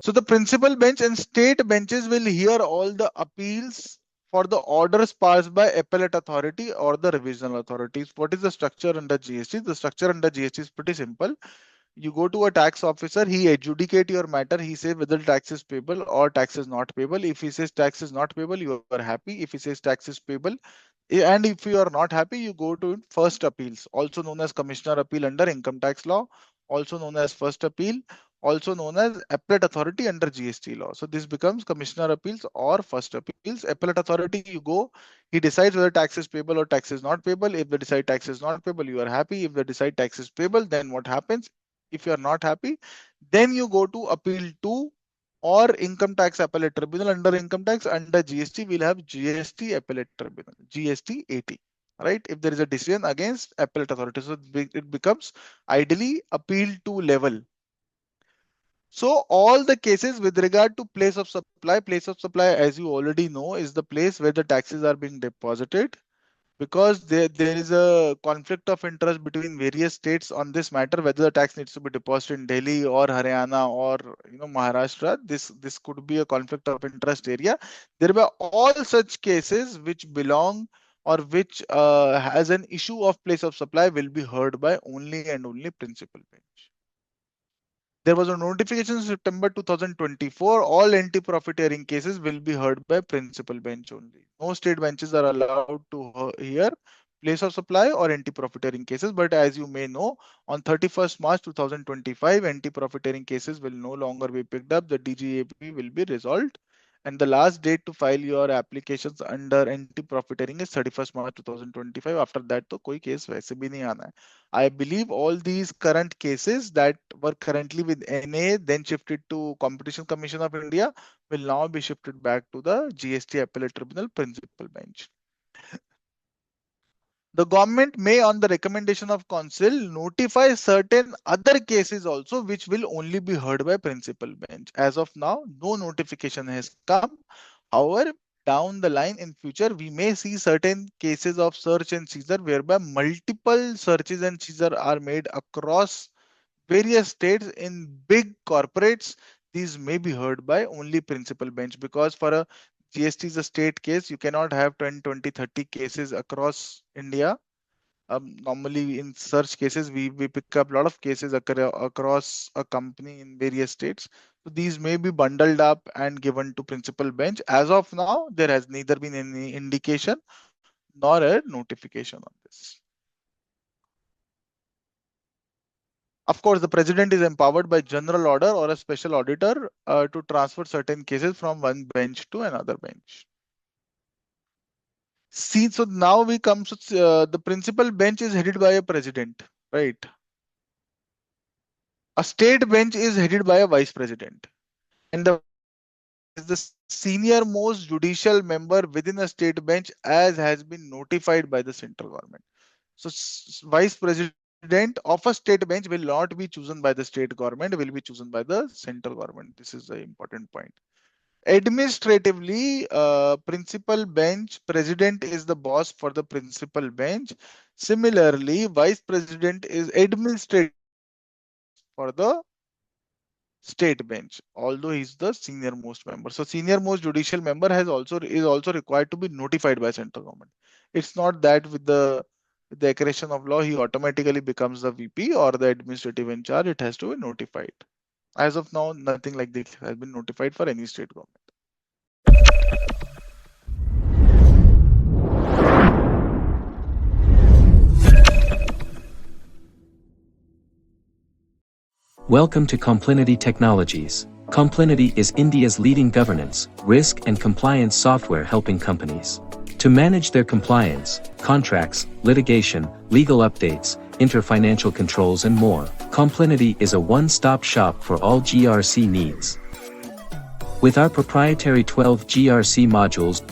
So the principal bench and state benches will hear all the appeals for the orders passed by appellate authority or the revisional authorities. What is the structure under GST? The structure under GST is pretty simple. You go to a tax officer, he adjudicate your matter, he says whether tax is payable or tax is not payable. If he says tax is not payable, you are happy. If he says tax is payable, and if you are not happy, you go to first appeals, also known as commissioner appeal under income tax law, also known as first appeal, also known as appellate authority under GST law. So this becomes commissioner appeals or first appeals. Appellate authority, you go, he decides whether tax is payable or tax is not payable. If they decide tax is not payable, you are happy. If they decide tax is payable, then what happens? If you are not happy, then you go to appeal to or income tax appellate tribunal. Under income tax, under GST, we'll have GST Appellate Tribunal, GST 80. Right? If there is a decision against appellate authority, so it becomes ideally appeal to level. So all the cases with regard to place of supply, as you already know, is the place where the taxes are being deposited, because there is a conflict of interest between various states on this matter, whether the tax needs to be deposited in Delhi or Haryana or Maharashtra. This could be a conflict of interest area. There were all such cases which belong or which has an issue of place of supply will be heard by only and only principal bench. There was a notification in September 2024. All anti-profiteering cases will be heard by principal bench only. No state benches are allowed to hear place of supply or anti-profiteering cases. But as you may know, on 31st March 2025, anti-profiteering cases will no longer be picked up. The DGAP will be resolved. And the last date to file your applications under anti-profiteering is 31st March 2025. After that, तो कोई case वैसे भी नहीं आना है. I believe all these current cases that were currently with NA, then shifted to Competition Commission of India, will now be shifted back to the GST Appellate Tribunal principal bench. The government may, on the recommendation of council, notify certain other cases also, which will only be heard by principal bench. As of now, no notification has come. However, down the line in future, we may see certain cases of search and seizure whereby multiple searches and seizure are made across various states in big corporates. These may be heard by only principal bench, because for a GST is a state case, you cannot have 10, 20, 30 cases across India. Normally in search cases, we pick up a lot of cases across a company in various states. So these may be bundled up and given to principal bench. As of now, there has neither been any indication nor a notification on this. Of course, the president is empowered by general order or a special auditor to transfer certain cases from one bench to another bench. See, so now we come to the principal bench is headed by a president, right? A state bench is headed by a vice president, and the senior most judicial member within a state bench, as has been notified by the central government. So vice president of a state bench will not be chosen by the state government, will be chosen by the central government. This is the important point. Administratively, principal bench president is the boss for the principal bench. Similarly, vice president is administrative for the state bench, although he's the senior most member. So senior most judicial member is also required to be notified by central government. It's not that with the accretion of law, he automatically becomes the VP or the administrative in charge. It has to be notified. As of now, nothing like this has been notified for any state government. Welcome to COMPLINITY Technologies. COMPLINITY is India's leading governance, risk and compliance software helping companies to manage their compliance, contracts, litigation, legal updates, inter-financial controls and more. COMPLINITY is a one-stop shop for all GRC needs. With our proprietary 12 GRC modules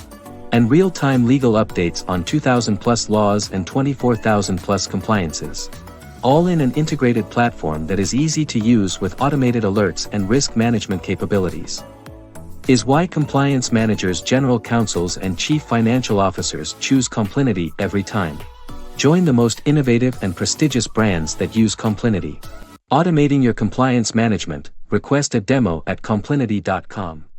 and real-time legal updates on 2,000 plus laws and 24,000 plus compliances. All in an integrated platform that is easy to use with automated alerts and risk management capabilities. Is why compliance managers, general counsels and chief financial officers choose COMPLINITY every time. Join the most innovative and prestigious brands that use COMPLINITY. Automating your compliance management, Request a demo at complinity.com.